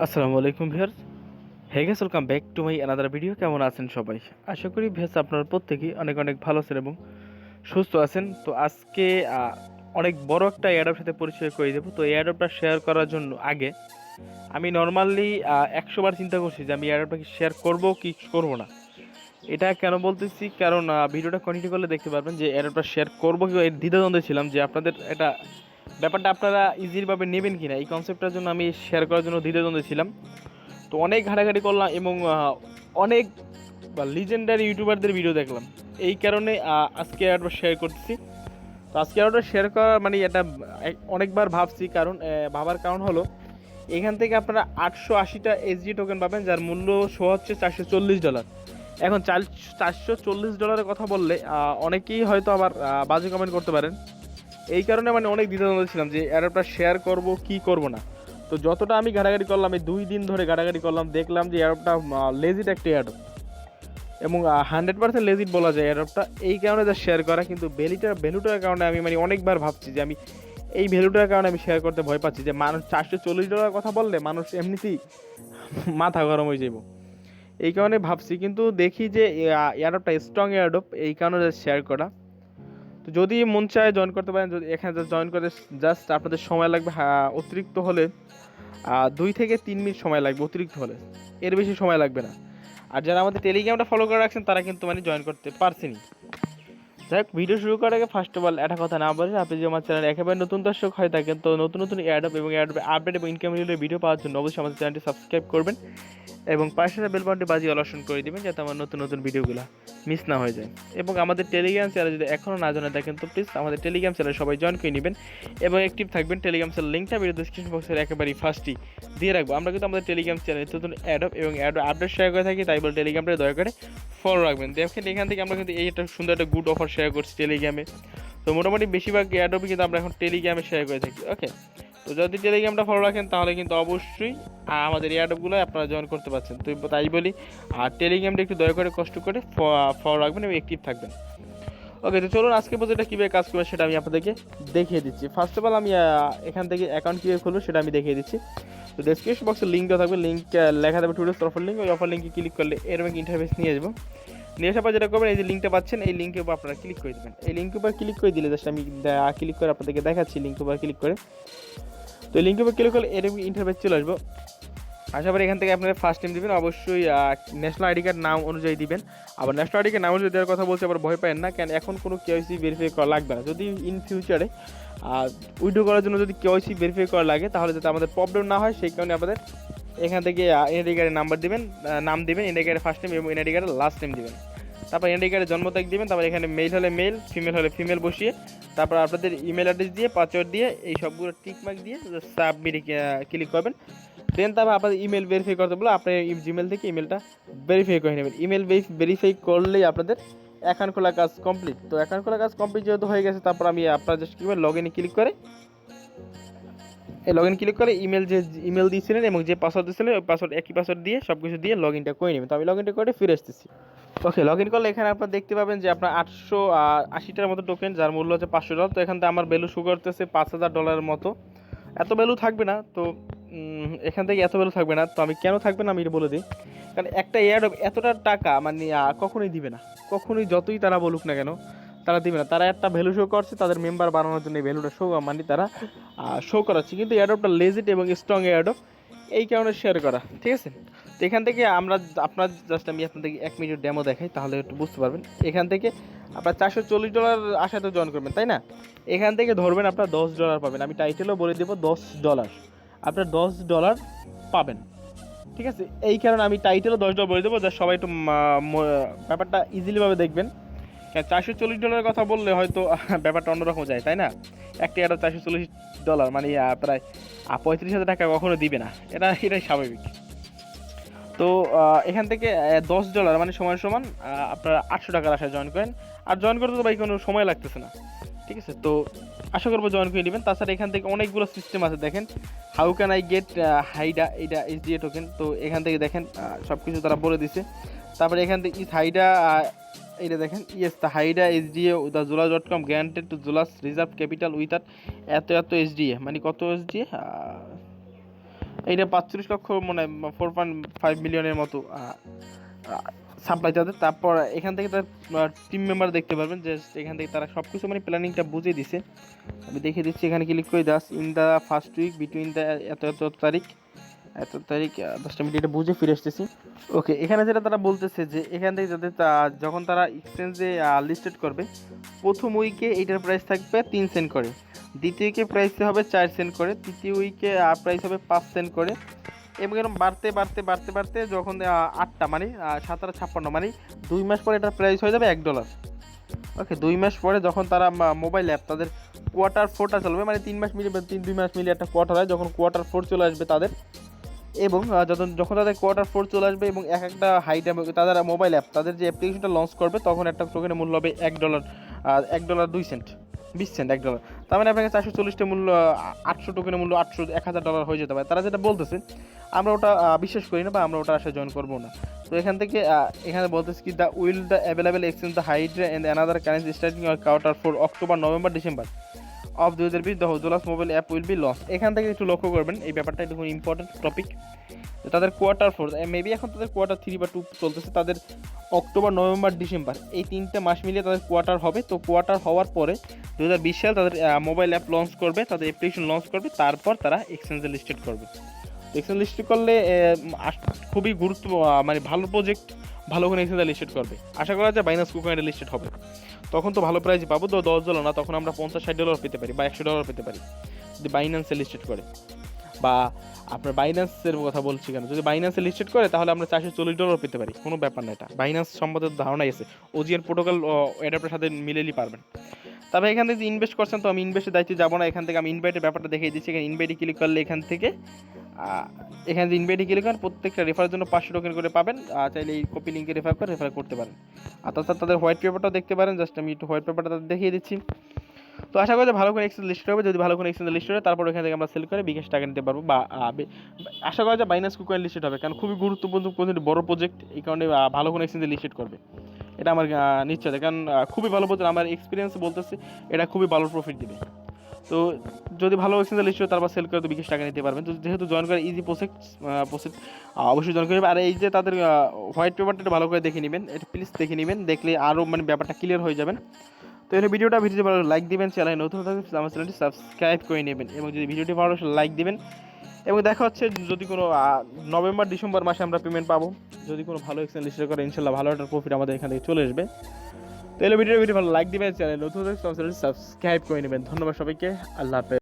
আসসালামু আলাইকুম viewers. Hey guys, welcome back to my another video. কেমন আছেন সবাই? আশা করি ভিউয়ার্স আপনারা প্রত্যেকেই অনেক অনেক ভালো আছেন এবং সুস্থ আছেন। তো আজকে অনেক বড় একটা অ্যাডার সাথে পরিচয় করে দেবো। তো এই অ্যাডারটা শেয়ার করার জন্য আগে আমি নর্মালি 100 বার চিন্তা করছি যে আমি অ্যাডারটাকে শেয়ার করব কি করব না। এটা কেন বলতেছি, কারণ ভিডিওটা কন্টিনিউ করলে দেখতে পারবেন যে অ্যাডারটা শেয়ার করবো কি এর দ্বিধাদ্বন্দ্বে ছিলাম যে আপনাদের এটা ব্যাপারটা আপনারা ইজিভাবে নেবেন কিনা, এই কনসেপ্টটার জন্য আমি শেয়ার করার জন্য দ্বিধাদ্বন্দ্বে ছিলাম। তো অনেক ঘাটাঘাটি করলাম এবং অনেক লিজেন্ডারি ইউটিউবারদের ভিডিও দেখলাম। এই কারণে আজকে আরেকবার শেয়ার করতেছি। তো আজকে আরেকবার শেয়ার করা মানে এটা অনেকবার ভাবছি, কারণ ভাবার কারণ হলো এখান থেকে আপনারা 880টা এসডি টোকেন পাবেন, যার মূল্য শো হচ্ছে $440। এখন $440 কথা বললে অনেকেই হয়তো আবার বাজে কমেন্ট করতে পারেন। এই কারণে মানে অনেক দ্বিধাদ্বন্দ্বে ছিলাম যে অ্যাডাপ্টার শেয়ার করব কি করব না। তো যতটা আমি ঘাটাঘাটি করলাম, এই 2 দিন ধরে ঘাটাঘাটি করলাম, দেখলাম যে অ্যাডাপ্টটা লেজিট একটা অ্যাডপ এবং 100% লেজিট বলা যায় অ্যাডাপ্টটা। এই কারণে যা শেয়ার করা, কিন্তু ভ্যালুটার কারণে আমি মানে অনেকবার ভাবছি যে আমি এই ভ্যালুটার কারণে আমি শেয়ার করতে ভয় পাচ্ছি যে মানুষ $440 কথা বললে মানুষ এমনিতেই মাথা গরম হয়ে যাব। এই কারণে ভাবছি, কিন্তু দেখি যে এয়ারডপটা স্ট্রং এয়ারডপ, এই কারণে শেয়ার করা। তো যদি মন চায় জয়েন করতে পারেন। যদি এখানে জয়েন করে জাস্ট আপনাদের সময় লাগবে অতিরিক্ত হলে 2 থেকে 3 মিনিট সময় লাগবে, অতিরিক্ত হলে এর বেশি সময় লাগবে না। আর যারা আমাদের টেলিগ্রামটা ফলো করে রাখছেন তারা কিন্তু মানে জয়েন করতে পারছেনই। যাই হোক, ভিডিও শুরু করার আগে ফার্স্ট অফ অল একটা কথা না বলে, আপনি যদি আমার চ্যানেল একেবারে নতুন দর্শক হয়ে থাকেন তো নতুন নতুন অ্যাডপ এবং অ্যাডপ আপডেট এবং ইনকাম রিলেটেড ভিডিও পাওয়ার জন্য অবশ্যই আমাদের চ্যানেলটি সাবস্ক্রাইব করবেন এবং পাশে বেল বাটনটি বাজিয়ে অল অপশন করে দিবেন, যাতে আমার নতুন নতুন ভিডিওগুলো মিস না হয়ে যায়। এবং আমাদের টেলিগ্রাম চ্যানেল যদি এখনও না জানা থাকেন তো প্লিজ আমাদের টেলিগ্রাম চ্যানেল সবাই জয়েন করে নেবেন এবং অ্যাক্টিভ থাকবেন। টেলিগ্রাম চ্যানেল লিঙ্কটা ভিডিও ডিসক্রিপশন বক্সের একেবারেই ফার্স্টই দিয়ে রাখবো। আমরা কিন্তু আমাদের টেলিগ্রাম চ্যানেলে নতুন অ্যাডপ এবং অ্যাডপ আপডেট শেয়ার করে থাকি, তাই বলে টেলিগ্রামটা দয়া করে ফলো রাখবেন। দেখেন এখান থেকে আমরা কিন্তু এই একটা সুন্দর একটা গুড অফার শেয়ার করছি টেলিগ্রামে। তো মোটামুটি বেশিরভাগ অ্যাডপই কিন্তু আমরা এখন টেলিগ্রামে শেয়ার করে থাকি। ওকে, তো যদি টেলিগ্রামটা ফলো রাখেন তাহলে কিন্তু অবশ্যই আমাদের এয়ারডপগুলো আপনারা জয়েন করতে পারছেন। তো তাই বলি, আর টেলিগ্রামটা একটু দয়া করে কষ্ট করে ফলো রাখবেন এবং অ্যাক্টিভ থাকবেন। ওকে, তো চলুন আজকে পর্যন্ত কীভাবে কাজ করবে সেটা আমি আপনাদেরকে দেখিয়ে দিচ্ছি। ফার্স্ট অফ অল আমি এখান থেকে অ্যাকাউন্ট কীভাবে খুলবো সেটা আমি দেখিয়ে দিচ্ছি। তো ডেসক্রিপশন বক্সে লিঙ্ক দেওয়া থাকবে, লিঙ্ক লেখা থাকবে টুডেস অফার লিঙ্ক। ওই অফার লিঙ্কে ক্লিক করলে এরকম ইন্টারফেস নিয়ে আসবো। নিয়ে আসার পর যেটা করবেন, এই যে লিঙ্কটা পাচ্ছেন এই লিঙ্কের উপর আপনারা ক্লিক করে দেবেন। এই লিঙ্কের উপর ক্লিক করে দিলে জাস্ট আমি ক্লিক করে আপনাদেরকে দেখাচ্ছি লিঙ্কের উপর ক্লিক করে। তো এই লিঙ্কের উপর ক্লিক করলে এরকম ইন্টারফেস চলে আসবো। আশা করি এখান থেকে আপনারা ফার্স্ট নেম দিবেন, অবশ্যই ন্যাশনাল আইডি কার্ড নাম অনুযায়ী দিবেন। আবার ন্যাশনাল আইডি কার্ড নাম অনুযায়ী দেওয়ার কথা বলছে, আবার ভয় পাবেন না, কেন এখন কোনো কেওয়াইসি ভেরিফাই করা লাগবে না। যদি ইন ফিউচারে উইথড্র করার জন্য যদি কেওয়াইসি ভেরিফাই করা লাগে তাহলে যাতে আমাদের প্রবলেম না হয়, সেই কারণে আমাদের এখান থেকে এনআইডি কার্ডের নাম্বার দিবেন, নাম দিবেন, এনআইডি কার্ডের ফার্স্ট নেম এবং এনআইডি কার্ডের লাস্ট নেম দিবেন। তারপর এনআইডি কার্ডের জন্ম তারিখ দিবেন। তারপর এখানে মেল হলে মেল, ফিমেল হলে ফিমেল বসিয়ে তারপর আপনাদের ইমেল অ্যাড্রেস দিয়ে পাসওয়ার্ড দিয়ে এই সবগুলো টিকমার্ক দিয়ে সাবমিটে ক্লিক করবেন। দেন তারপর আপনাদের ইমেল ভেরিফাই করতে বলে আপনি জিমেল থেকে ইমেলটা ভেরিফাই করে নেবেন। ইমেল ভেরিফাই করলেই আপনাদের অ্যাকাউন্ট খোলা কাজ কমপ্লিট। তো অ্যাকাউন্ট খোলা কাজ কমপ্লিট যেহেতু হয়ে গেছে, তারপর আমি আপনার জাস্ট কী করবেন, লগ ইনে ক্লিক করে এই লগ ইন ক্লিক করে ইমেল যে ইমেল দিয়েছিলেন এবং যে পাসওয়ার্ড দিয়েছিলেন ওই পাসওয়ার্ড একই পাসওয়ার্ড দিয়ে সব কিছু দিয়ে লগ ইনটা করে নেবেন। তো আমি লগ ইনটা করে ফিরে আসতেছি। ওকে, লগ ইন করলে এখানে আপনারা দেখতে পাবেন যে আপনার 880টার মতো টোকেন, যার মূল্য হচ্ছে $500। তো এখান থেকে আমার ভ্যালু শো করতেছে $5000 মতো। এত ভ্যালু থাকবে না, তো এখান থেকে এত ভ্যালু থাকবে না। তো আমি কেন থাকবে না আমি এটা বলে দিই, কারণ একটা এয়ারড্রপ এতটা টাকা মানে কখনোই দিবে না, কখনোই যতই তারা বলুক না কেন তারা দিবে না। তারা একটা ভ্যালু শো করছে তাদের মেম্বার বানানোর জন্য, এই ভ্যালুটা শো মানে তারা শো করাচ্ছে, কিন্তু এয়ারড্রপটা লেজিট এবং স্ট্রং এয়ারড্রপ, এই কারণে শেয়ার করা। ঠিক আছে, তো এখান থেকে আমরা আপনার জাস্ট আমি আপনাদেরকে 1 মিনিট ডেমো দেখাই তাহলে একটু বুঝতে পারবেন। এখান থেকে আপনার $440 আশাতে জয়েন করবেন, তাই না? এখান থেকে ধরবেন আপনার $10 পাবেন। আমি টাইটেলও বলে দেবো $10, আপনার $10 পাবেন। ঠিক আছে, এই কারণে আমি টাইটেলও $10 বলে দেবো, যা সবাই একটু ব্যাপারটা ইজিলিভাবে দেখবেন। $440 কথা বললে হয়তো ব্যাপারটা অন্যরকম যায়, তাই না? একটা এটা $440 মানে প্রায় 35,000 টাকা কখনো দিবে না, এটাই স্বাভাবিক। তো এখান থেকে $10 মানে সমান সমান আপনারা $800 আশায় জয়েন করেন। আর জয়েন করতে তো ভাই কোনো সময় লাগতেছে না। ঠিক আছে, তো আশা করবো জয়েন করে নেবেন। তাছাড়া এখান থেকে অনেকগুলো সিস্টেম আছে, দেখেন how can I get hydra, এইটা HDA টোকেন। তো এখান থেকে দেখেন সব কিছু তারা বলে দিছে। তারপরে এখান থেকে ইস হাইডা, এইটা দেখেন ইয়েস দ্য হাইডা HDA the zolous.com guaranteed to Zolous reserve capital with এত এত HDA, মানে কত HDA এইটা 45 লক্ষ মানে 4.5 মিলিয়নের মতো সাপ্লাই তাদের। তারপর এখান থেকে তার টিম মেম্বার দেখতে পারবেন যে এখান থেকে তারা সব কিছু মানে প্ল্যানিংটা বুঝিয়ে দিছে। আমি দেখিয়ে দিচ্ছি, এখানে ক্লিক করে that's in the first week between the এত এত তারিখ 10টা মিনিট, এটা বুঝে ফিরে আসতেছি। ওকে, এখানে যেটা তারা বলতেছে যে এখান থেকে যাদের যখন তারা এক্সচেঞ্জে লিস্টেড করবে, প্রথম উইকে এইটার প্রাইস থাকবে 3 সেন্ট করে, দ্বিতীয় উইকে প্রাইস হবে 4 সেন্ট করে, তৃতীয় উইকে প্রাইস হবে 5 সেন্ট করে, এবং এরকম বাড়তে বাড়তে বাড়তে বাড়তে যখন 8টা মানে 7 আর 56 মানে 2 মাস পরে এটার প্রাইস হয়ে যাবে $1। ওকে, 2 মাস পরে যখন তারা মোবাইল অ্যাপ তাদের কোয়ার্টার 4টা চলবে, মানে 3 মাস মিলিয়ে 2 মাস মিলিয়ে একটা কোয়ার্টার হয়, যখন কোয়ার্টার 4 চলে আসবে তাদের, এবং যখন তাদের কোয়ার্টার 4 চলে আসবে এবং এক একটা হাইট তাদের মোবাইল অ্যাপ তাদের যে অ্যাপ্লিকেশনটা লঞ্চ করবে, তখন একটা টোকেনের মূল্য হবে $1, $1.2 20 সেন্ট $1। তার মানে আপনাকে 440টা মূল্য 800 টোকেনের মূল্য $1000 হয়ে যেতে পারে। তারা যেটা বলতেছে আমরা ওটা বিশ্বাস করি না বা আমরা ওটা আসলে জয়েন করবো না। তো এখান থেকে এখানে বলতেছে কি the available exchange the Hydra and another currency starting আর quarter 4 October November December of 2020 the Zolous mobile app will be launch. এখান থেকে একটু লক্ষ্য করবেন, এই ব্যাপারটা একটু ইম্পর্টেন্ট টপিক। তাদের কোয়ার্টার 4 মেবি এখন তাদের কোয়ার্টার 3 বা 2 চলতেছে, তাদের অক্টোবর নভেম্বর ডিসেম্বর এই 3টে মাস মিলিয়ে তাদের কোয়ার্টার হবে। তো কোয়ার্টার হওয়ার পরে 2020 সালে তাদের মোবাইল অ্যাপ লঞ্চ করবে, তাদের অ্যাপ্লিকেশন লঞ্চ করবে, তারপর তারা এক্সচেঞ্জে লিস্টেড করবে। এক্সচেঞ্জ লিস্টেড করলে খুবই মানে ভালো প্রজেক্ট, ভালো করে এক্সচেঞ্জে লিস্টেড করবে। আশা করা যায় বাইন্যান্স কুকয়েনে লিস্টেড হবে, তখন তো ভালো প্রাইস পাবো। তো $10 না, তখন আমরা $50-60 পেতে পারি বা $100 পেতে পারি যদি বাইন্যান্সে লিস্টেড করে। বা আপনার বাইন্যান্সের কথা বলছি কেন, যদি বাইন্যান্সে লিস্টেড করে তাহলে আমরা $440 পেতে পারি, কোনো ব্যাপার না। এটা বাইন্যান্স সম্বন্ধে ধারণা আছে, ওজিএন প্রোটোকল অ্যাডাপ্টের সাথে মিলেলি পারবেন। তবে এখান থেকে ইনভেস্ট করছেন, তো আমি ইনভেস্টের দায়িত্বে যাবো না। এখান থেকে আমি ইনভাইটের ব্যাপারটা দেখিয়ে দিচ্ছি। এখানে ইনভাইটে ক্লিক করলে এখানে থেকে ইনভাইটে ক্লিক করেন, প্রত্যেকটা রেফারের জন্য 500 টোকেন করে পাবেন। চাইলে এই কপি লিঙ্কে রেফার করতে পারেন। আর তাছাড়া তাদের হোয়াইট পেপারটাও দেখতে পারেন, জাস্ট আমি একটু হোয়াইট পেপারটা তাদের দেখিয়ে দিচ্ছি। তো আশা করি ভালো করে এক্সচেঞ্জ লিস্ট হবে, যদি ভালো করে এক্সচেঞ্জ লিস্ট হবে তারপর এখান থেকে আমরা সেল করে বিকাশ টাকা নিতে পারবো। বা আশা করা যায় বাইন্যান্স কুকয়েন লিস্টেড হবে, কারণ খুবই গুরুত্বপূর্ণ বড় প্রজেক্ট, এই কারণে ভালো করে এক্সচেঞ্জে লিস্টেড করবে, এটা আমার নিশ্চয়। কারণ খুবই ভালো প্রজেক্ট, আমার এক্সপিরিয়েন্স বলতেছে এটা খুবই ভালো প্রফিট দিবে। তো যদি ভালো এক্সচেঞ্জে লিস্ট হয় তারপর সেল করে তো বিকাশ টাকা নিতে পারবেন। তো যেহেতু জয়েন করে ইজি প্রসেস অবশ্যই জয়েন করবে। আর এই যে তাদের হোয়াইট পেপারটা একটু ভালো করে দেখে নেবেন, এটা প্লিজ দেখে নেবেন, দেখলে আরও মানে ব্যাপারটা ক্লিয়ার হয়ে যাবেন। তো এই ভিডিওটা ভালো লাইক দিবেন, চ্যানেলে নতুন থাকলে আমার চ্যানেলটি সাবস্ক্রাইব করে নেবেন, এবং যদি ভিডিওটি ভালো লাইক দিবেন। এবং দেখা হচ্ছে যদি কোনো নভেম্বর ডিসেম্বর মাসে আমরা পেমেন্ট পাবো, যদি কোনো ভালো এক্সচেঞ্জ লিস্ট করে ইনশাল্লাহ ভালো একটা প্রফিট আমাদের এখান থেকে চলে আসবে। তো এই ভিডিও ভালো লাইক দিবেন, চ্যানেলে নতুন থাকলে আমার চ্যানেলটি সাবস্ক্রাইব করে নেবেন। ধন্যবাদ সবাইকে, আল্লাহ হাফেজ।